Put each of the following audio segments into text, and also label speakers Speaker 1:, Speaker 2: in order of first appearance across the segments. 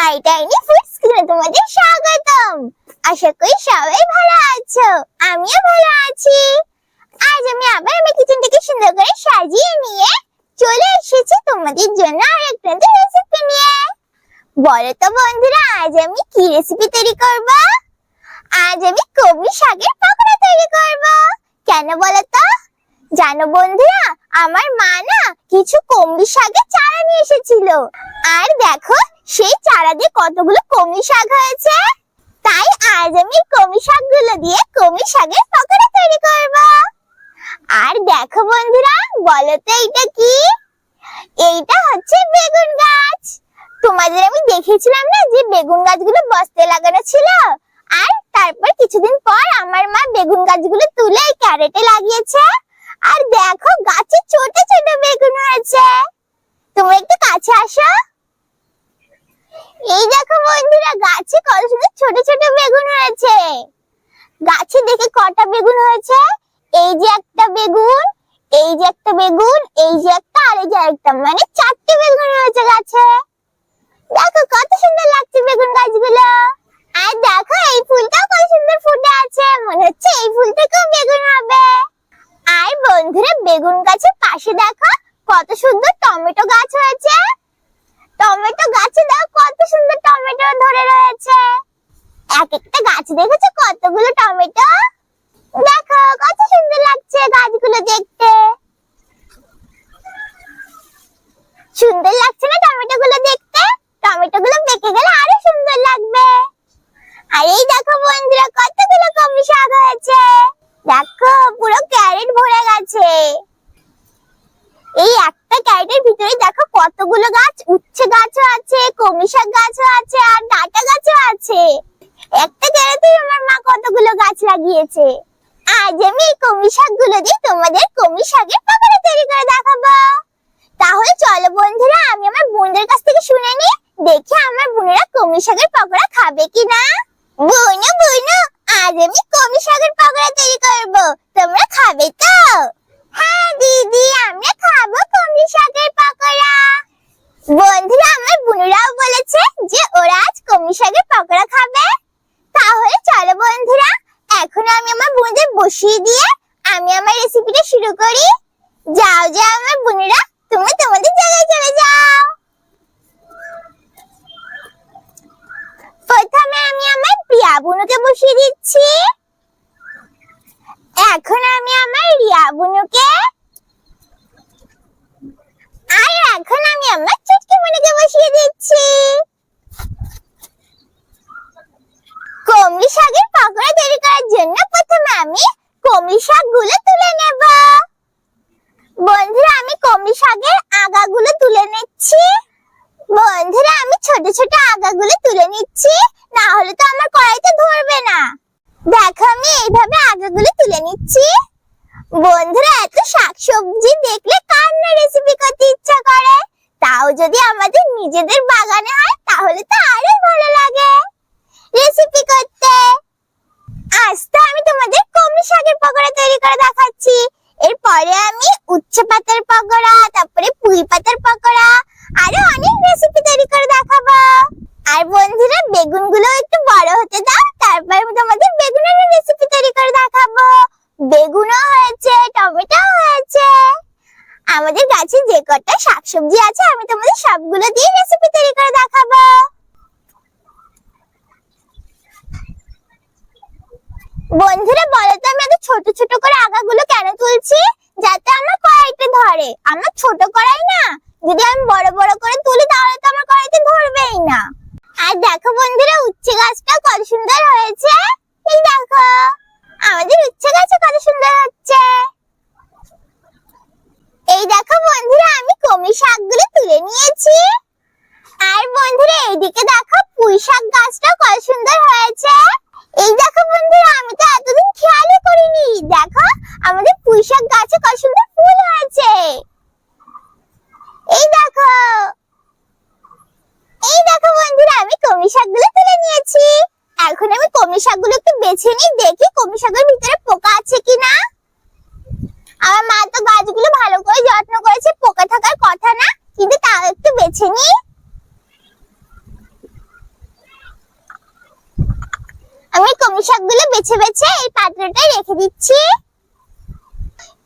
Speaker 1: High tiny food স্কুলে তোমাদের স্বাগতম। আশা করি সবাই ভালো আছো, আমিও ভালো আছি। আজ আমি আবার কিচেনটাকে সুন্দর করে সাজিয়ে নিয়ে চলে এসেছি তোমাদের জন্য আরেকটা রেসিপি নিয়ে। বলো তো বন্ধুরা, আজ আমি কি রেসিপি তৈরি করব? আজ আমি কলমি শাকের পকোড়া তৈরি করব। কেন বলো তো? জানো বন্ধুরা, আমার মা না কিছু কলমি শাকের চারা নিয়ে এসেছিল, আর দেখো সেই চারা দিয়ে কতগুলো কলমি শাক হয়েছে। তাই আজ আমি কলমি শাকগুলো দিয়ে কলমি শাকের পকোড়া তৈরি করব। আর দেখো বন্ধুরা, বলো তো এইটা কি? এইটা হচ্ছে বেগুন গাছ। তোমাদের আমি দেখিয়েছিলাম না যে বেগুন গাছগুলো বস্তায় লাগানো ছিল, আর তারপর কিছুদিন পর আমার মা বেগুন গাছগুলো তুলে এই ক্যারেটে লাগিয়েছে। আর দেখো গাছে ছোট ছোট বেগুন হয়েছে। তোমরা একটু কাছে আসো। এই দেখো বন্ধুরা, গাছে কত সুন্দর ছোট ছোট বেগুন হয়েছে। গাছে দেখে কটা বেগুন হয়েছে? এই যে একটা বেগুন, এই যে একটা বেগুন, এই যে একটা, আর এই যে একটা, মানে 4টে বেগুন হয়েছে গাছে। দেখো কত সুন্দর লাগছে বেগুন গাছগুলো। আর দেখো এই ফুলটাও কত সুন্দর ফুটে আছে, মনে হচ্ছে এই ফুল থেকেও বেগুন হবে। আর বন্ধুরা, বেগুন গাছের পাশে দেখো কত সুন্দর টমেটো গাছ হয়েছে। টমেটো গাছে দেখো কত সুন্দর টমেটো ধরে রয়েছে। এক একটা গাছে দেখেছো কতগুলো টমেটো? দেখো কত সুন্দর লাগছে গাছগুলো দেখতে। সুন্দর লাগছে না টমেটো গুলো দেখতে? টমেটো গুলো পেকে গেলে আরো সুন্দর লাগবে। আর এই দেখো বন্ধুরা, কতগুলো কলমি শাক হয়েছে। দেখো পুরো ক্যারেট ভরে গেছে। এই একটা ক্যারেটের ভিতরে দেখো কতগুলো গাছ, উচ্ছে গাছও আছে, কলমি শাক গাছও আছে, আর ডাঁটা গাছও আছে। একটা ক্যারেটে আমার মা কতগুলো গাছ লাগিয়েছে। আজ আমি এই কলমি শাকগুলো দিয়ে তোমাদের কলমি শাকের পকোড়া তৈরি করে দেখাবো। তাহলে চলো বন্ধুরা, আমি আমার বোনদের কাছ থেকে শুনে নিই, দেখি আমার বোনেরা কলমি শাকের পকোড়া খাবে কিনা। বোনো বোনো, আজ আমি কলমি শাকের পকোড়া তৈরি করব, তোমরা খাবে তো? হ্যাঁ দিদি, আমরা খাবো কলমি শাকের পকোড়া। বন্ধুরা, আমার বোনেরাও বলেছে যে ওরা আজ কলমি শাকের পকোড়া খাবে। তাহলে চলো বন্ধুরা, এখন আমি আমার বোনদের বসিয়ে দিয়ে আমি আমার রেসিপিটা শুরু করি। যাও যাও আমার বোনেরা, তুমি তোমাদের জায়গায় চলে যাও। প্রথমে আমি আমার প্রিয়া বোনকে বসিয়ে দিচ্ছি। এখন আমি আমার রিয়া বোনকে, আর এখন আমি আমার চুটকি বোনকে বসিয়ে দিচ্ছি। কলমি শাকের পকোড়া তৈরি করার জন্য প্রথমে আমি কলমি শাকগুলো তুলে নেব। বন্ধুরা, আমি কলমি শাকের আগাগুলো তুলে নিচ্ছি। বন্ধুরা, আমি ছোট ছোট আগাগুলো তুলে নিচ্ছি, না হলে তো আমার কড়াইতে ধরবে না। দেখো আমি এইভাবে আগাগুলো তুলে নিচ্ছি। বন্ধুরা, এত শাকসবজি দেখলে কার না রেসিপি করতে ইচ্ছা করে, তাও যদি আমাদের নিজেদের বাগানে হয় তাহলে তো আরো ভালো লাগে রেসিপি করতে। আজ তো আমি তোমাদের কলমি শাকের পকোড়া তৈরি করে দেখাচ্ছি। এরপরে আমি উচ্ছে পাতার পকোড়া, তারপরে পুঁই পাতার পকোড়া, আরো অনেক রেসিপি তৈরি করে দেখাবো। আর বন্ধুরা, বেগুনগুলো একটু বড় হতে দাও, তারপর আমি তোমাদের বেগুনের রেসিপি তৈরি করে দেখাবো। বেগুনও হয়েছে, টমেটো হয়েছে, আমাদের গাছে যে কটা শাকসবজি আছে আমি তোমাদের সবগুলো দিয়ে রেসিপি তৈরি করে দেখাবো। বন্ধুরা, বলো তো আমি এত ছোট ছোট করে আগাগুলো কেন তুলছি? যাতে আমার কড়াইতে ধরে। আমার ছোট কড়াই না, যদি আমি বড় বড় করে তুলি তাহলে তো আমার কড়াইতে ধরবেই না। আর দেখো বন্ধুরা, উচ্ছে গাছটা কত সুন্দর হয়েছে। এই দেখো আমাদের উচ্ছে গাছে কত সুন্দর হচ্ছে। এই দেখো বন্ধুরা, আমি কলমি শাকগুলো তুলে নিয়েছি। আর বন্ধুরা, এইদিকে দেখো পুঁই শাক গাছটা কত সুন্দর হয়েছে। এই দেখো বন্ধুরা, আমি তো এতদিন খেয়ালই করিনি, দেখো আমাদের পুঁই শাক গাছে কত সুন্দর ফুল হয়েছে। এই দেখো, এই দেখো বন্ধুরা, আমি কলমি শাকগুলো তুলে নিয়েছি। এখন আমি কলমি শাকগুলো একটু বেছে নিই, দেখি কলমি শাকের ভিতরে পোকা আছে কিনা। আমার মা তো গাছগুলো ভালো করে যত্ন করেছে, পোকা থাকার কথা না, কিন্তু তাও একটু বেছে নিই। কলমি শাকগুলো বেছে বেছে এই পাত্রটায় রেখে দিচ্ছি।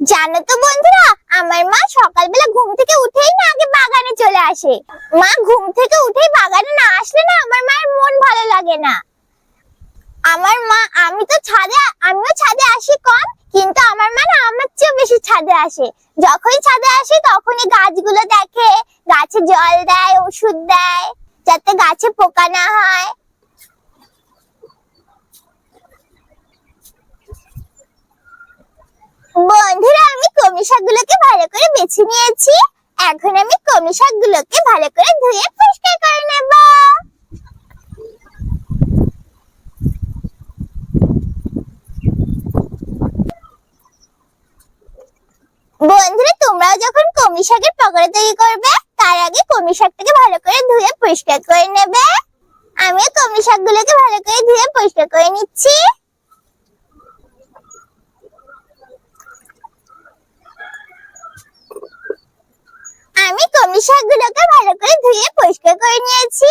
Speaker 1: জানো তো বন্ধুরা, আমার মা সকালবেলা ঘুম থেকে উঠেই না আগে বাগানে চলে আসে। মা ঘুম থেকে উঠেই বাগানে না আসলে না আমার মায়ের মন ভালো লাগে না। আমিও ছাদে আসি কম, কিন্তু আমার মা না আমার চেয়েও বেশি ছাদে আসে। যখনই ছাদে আসে তখনই গাছগুলো দেখে, গাছে জল দেয়, ওষুধ দেয়, যাতে গাছে পোকা না হয়। বন্ধুরা, আমি কলমি শাকগুলোকে ভালো করে বেছে নিয়েছি। এখন আমি কলমি শাকগুলোকে ভালো করে ধুয়ে পরিষ্কার করে নেব। বন্ধুরা, তোমরাও যখন কলমি শাকের পকোড়া তৈরি করবে তার আগে কলমি শাকটাকে ভালো করে ধুয়ে পরিষ্কার করে নেবে। আমিও কলমি শাকগুলোকে ভালো করে ধুয়ে পরিষ্কার করে নিচ্ছি। আমি কলমি শাকগুলোকে ভালো করে ধুয়ে পরিষ্কার করে নিয়েছি।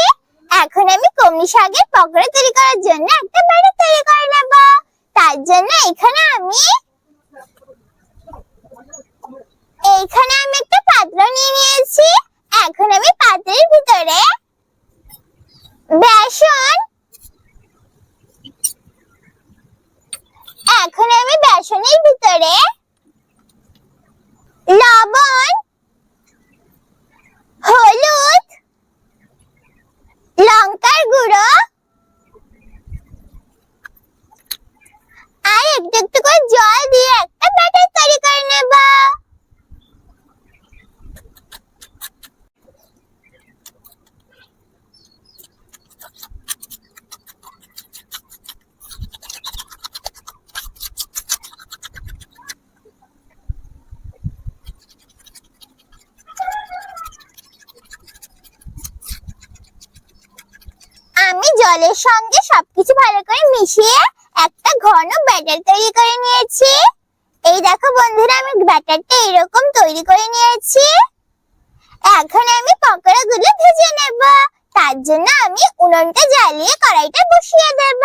Speaker 1: এখন আমি কলমি শাকের পকোড়া তৈরি করার জন্য একটা ব্যাটার তৈরি করে নেব। তার জন্য এখানে আমি একটা পাত্র নিয়ে নিয়েছি। এখন আমি পাত্রের ভিতরে বেসনের ভিতরে লবণ, হলুদ, লঙ্কার গুঁড়ো আর একটু একটু করে জল দিয়ে একটা ব্যাটার তৈরি করে নেব। আমি জলের সঙ্গে সবকিছু ভালো করে মিশিয়ে একটা ঘন ব্যাটার তৈরি করে নিয়েছি। এই দেখো বন্ধুরা, আমি ব্যাটারটা এরকম তৈরি করে নিয়েছি। এখন আমি পকোড়াগুলো ভেজে নেব। তার জন্য আমি উনুনটা জ্বালিয়ে কড়াইটা বসিয়ে দেব।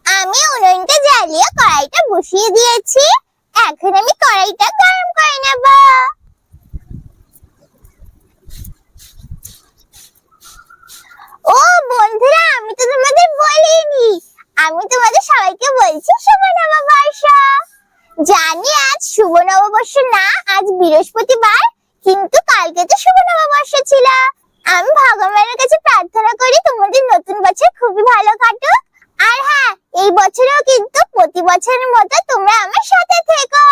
Speaker 1: আমি উনুনটা জ্বালিয়ে কড়াইটা বসিয়ে দিয়েছি। এখন আমি কড়াইটা গরম করে নেব। ও বন্ধুরা, আমি তো তোমাদের বলিনি, আমি তোমাদের সবাইকে বলছি শুভ নববর্ষ। জানি আজ শুভ নববর্ষ না, আজ বৃহস্পতিবার, কিন্তু কালকে তো শুভ নববর্ষ ছিল। আমি ভগবানের কাছে প্রার্থনা করি তোমাদের নতুন বছর খুবই ভালো কাটুক। আর হ্যাঁ, এই বছরেও কিন্তু প্রতি বছরের মতো তোমরা আমার সাথে থেকো।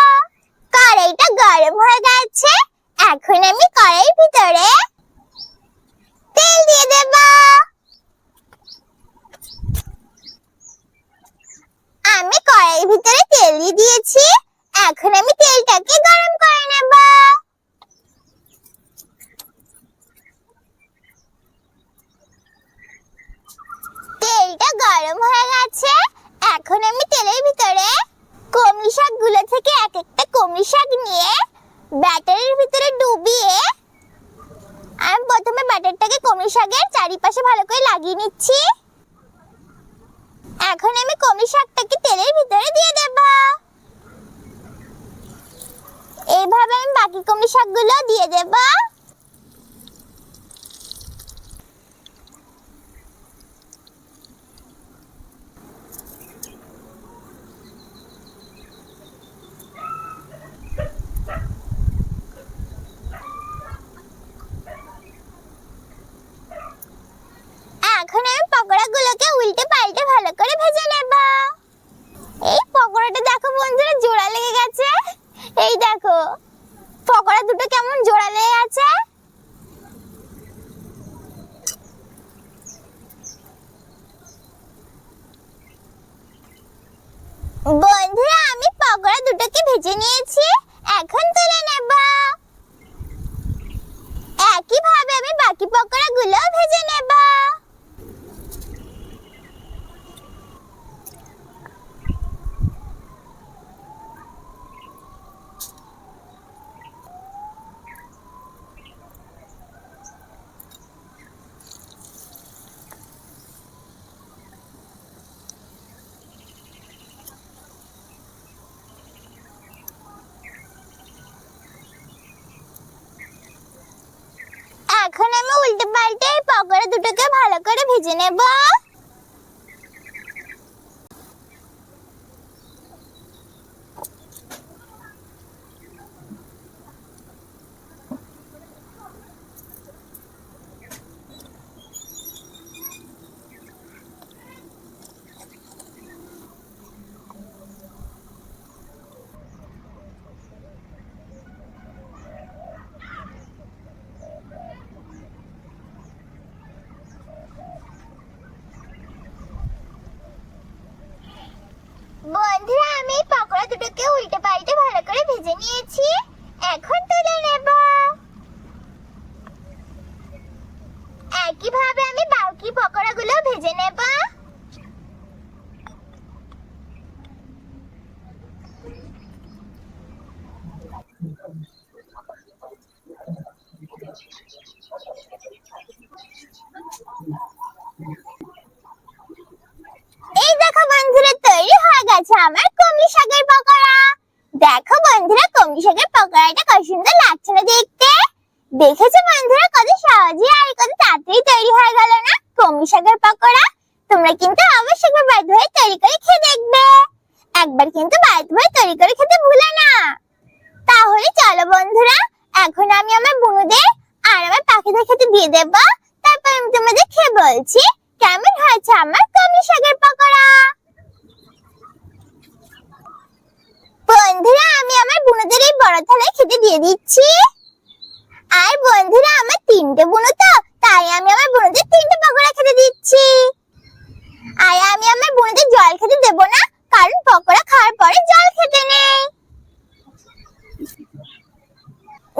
Speaker 1: কড়াইটা গরম হয়ে গেছে। এখন আমি কড়াইয়ের ভিতরে তেল দিয়ে দেব। আমি কড়াইয়ের ভিতরে তেল দিয়ে দিয়েছি। এখন আমি তেলটাকে গরম করে নেব। তেলটা গরম হয়ে গেছে। এখন আমি তেলের ভিতরে কলমি শাকগুলো থেকে এক একটা কলমি শাক নিয়ে ব্যাটারের ভিতরে ডুবিয়ে আমি প্রথমে ব্যাটারটাকে কলমি শাকের চারিপাশে ভালো করে লাগিয়ে নিচ্ছি। এখন আমি কলমি শাকটাকে তেলের ভিতরে দিয়ে দেব। এইভাবে আমি বাকি কলমি শাকগুলো দিয়ে দেব। এখন আমি পকোড়াগুলোকে উল্টে পাল্টে ভালো করে ভেজে নেব। এই পকোড়াটা দেখো বন্ধুরা, জোড়া লেগে গেছে। এই দেখো পকোড়া দুটো কেমন জোড়া লেগে গেছে। বন্ধুরা, আমি পকোড়া দুটোকে ভেজে নিয়েছি। এখন তুলে নেব। বাকি পকোড়াগুলো ভেজে নেব। এখন আমি উল্টে পাল্টে এই পকোড়া দুটোকে ভালো করে ভেজে নেব। বন্ধুরা, আমি পকোড়া দুটোকে উল্টে পাল্টে ভালো করে ভেজে নিয়েছি। এখন তুলে নেব। একইভাবে আমি বাকি পকোড়াগুলো ভেজে নেব। এই দেখো বন্ধুরা, তৈরি হয়ে গেছে আমার কমলি শাকের পকোড়া। দেখো বন্ধুরা, কমলি শাকের পকোড়াটা কত সুন্দর লাগছে না দেখতে। দেখেছো বন্ধুরা, কত সহজে আর কত তাড়াতাড়ি তৈরি হয়ে গেল না কমলি শাকের পকোড়া। তোমরা কিন্তু অবশ্যই একবার বাড়িতে হয়ে তৈরি করে খেয়ে দেখবে। একবার কিন্তু বাড়িতে হয়ে তৈরি করে খেতে ভুলো না। তাহলে চলো বন্ধুরা, এখন আমি আমার বুনুদের আর আমার পাখিদের খেতে দিয়ে দেব। তারপর আমি তোমাদের খেয়ে বলছি কেমন হয়েছে আমার কমলি শাকের পকোড়া। বন্ধুরা, আমি আমার বুনুদের এই বড় থালায় খেতে দিয়ে দিচ্ছি। আর বন্ধুরা, আমার 3টে বুনু তো, তাই আমি আমার বুনুদের 3টে পকোড়া খেতে দিচ্ছি। আর আমি আমার বুনুদের জল খেতে দেব না, কারণ পকোড়া খাওয়ার পরে জল খেতে নেই।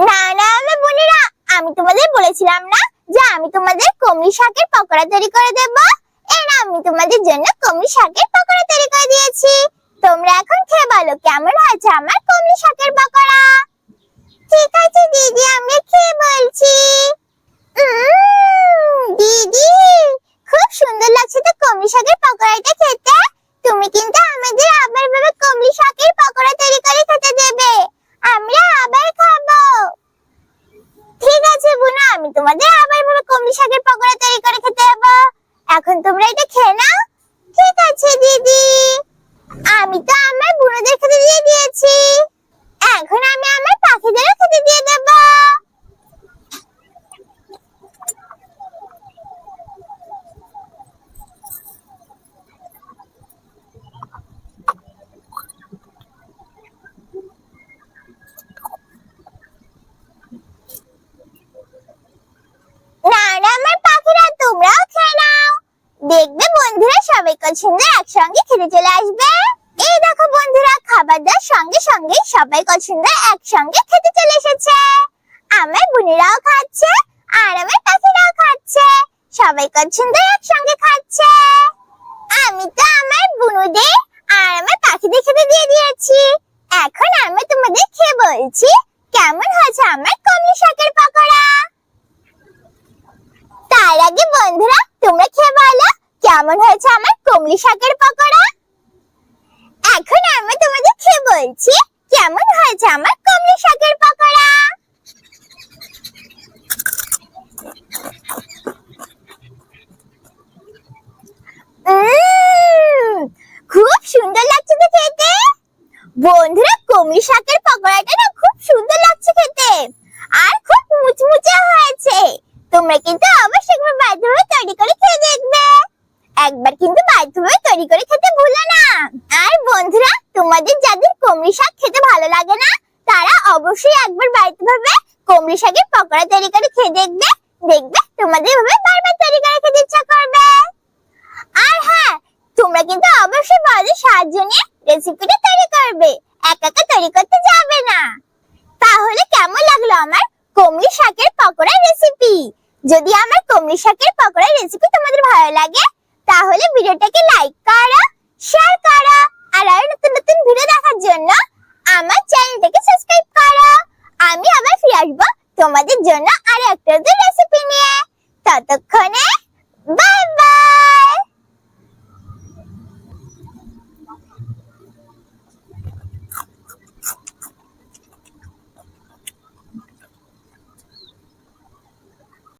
Speaker 1: না না আমার বোনেরা, আমি তোমাদের বলেছিলাম না যে আমি তোমাদের কমলি শাকের পকোড়া তৈরি করে দেব। এর আমি তোমাদের জন্য কমলি শাকের পকোড়া তৈরি করে দিয়েছি। তোমরা এখন খেয়ে বলো কেমন হয়েছে আমার কমলি শাকের পকোড়া। ঠিক আছে দিদি, আমি খেয়ে বলছি। দিদি, খুব সুন্দর লাগছে তো কমলি শাকের পকোড়াটা খেতে। তুমি কিন্তু আমাদের আবার ভাবে কমলি শাকের পকোড়া তৈরি করে খেতে দেবে, আমরা আবার খাবো। ঠিক আছে বুনু, আমি তোমাদের আবার ভাবে কমলি শাকের পকোড়া তৈরি করে খেতে দেবো। এখন তোমরা এটা খেয়ে নাও। ঠিক আছে দিদি, আমি তো আমার বুনুদের খেতে দিয়ে দিয়েছি। এখন আমি আমার পাখিদেরও খেতে দিয়ে দেব। না না আমার পাখিরা, তোমরাও খেয়ে নাও। দেখবে বন্ধুরা সবাই কত সুন্দর একসঙ্গে খেতে চলে আসবে। এই দেখো বন্ধুরা, খাবার দেওয়ার সঙ্গে সঙ্গে সবাই কত সুন্দর একসঙ্গে খেতে চলে এসেছে। আমার বোনেরাও খাচ্ছে আর আমার পাখিরাও খাচ্ছে। সবাই কত সুন্দর একসঙ্গে খাচ্ছে। আমি তো আমার বুনুদের আর আমার পাখিদের খেতে দিয়ে দিয়েছি। এখন আমি তোমাদের খেয়ে বলছি কেমন হয়েছে আমার কমলি শাকের পকোড়া। তার আগে বন্ধুরা, তোমরা খেয়ে বলো কেমন হয়েছে আমার কমলি শাকের পকোড়া। এখন আমি তোমাদের খেয়ে বলছি কেমন হয়েছে আমার কমলি শাকের পকোড়া। খুব সুন্দর লাগছে তো খেতে। বন্ধুরা, কমলি শাকের পকোড়াটা না খুব সুন্দর লাগছে খেতে, আর খুব মুচমুচে হয়েছে। তোমরা কিন্তু অবশ্যই একবার বাধ্যভাবে তৈরি করে খেয়ে দেখবে। একবার কিন্তু বাধ্যভাবে তৈরি করে খেতে ভুলো না। আর বন্ধুরা, তোমাদের যাদের কমলি শাক খেতে ভালো লাগে না, তারা অবশ্যই একবার বাড়িতে ভাবে কমলি শাকের পকোড়া তৈরি করে খেয়ে দেখবে। দেখবে তোমাদের ভাবে বারবার তৈরি করে খেতে ইচ্ছা করবে। আর হ্যাঁ, তোমরা কিন্তু অবশ্যই বড়দের সাহায্য নিয়ে রেসিপিটা তৈরি করবে, একা একা তৈরি করতে যাবে না। তাহলে কেমন লাগলো আমার কমলি শাকের পকোড়া রেসিপি? যদি আমার কমলি শাকের পকোড়ার রেসিপি তোমাদের ভালো লাগে তাহলে ভিডিওটাকে লাইক করো, শেয়ার করো আর আরো নতুন নতুন ভিডিও দেখার জন্য আমার চ্যানেলটাকে সাবস্ক্রাইব করো। আমি আবার ফিরে আসবো তোমাদের জন্য আরো একটা রেসিপি নিয়ে। ততক্ষণে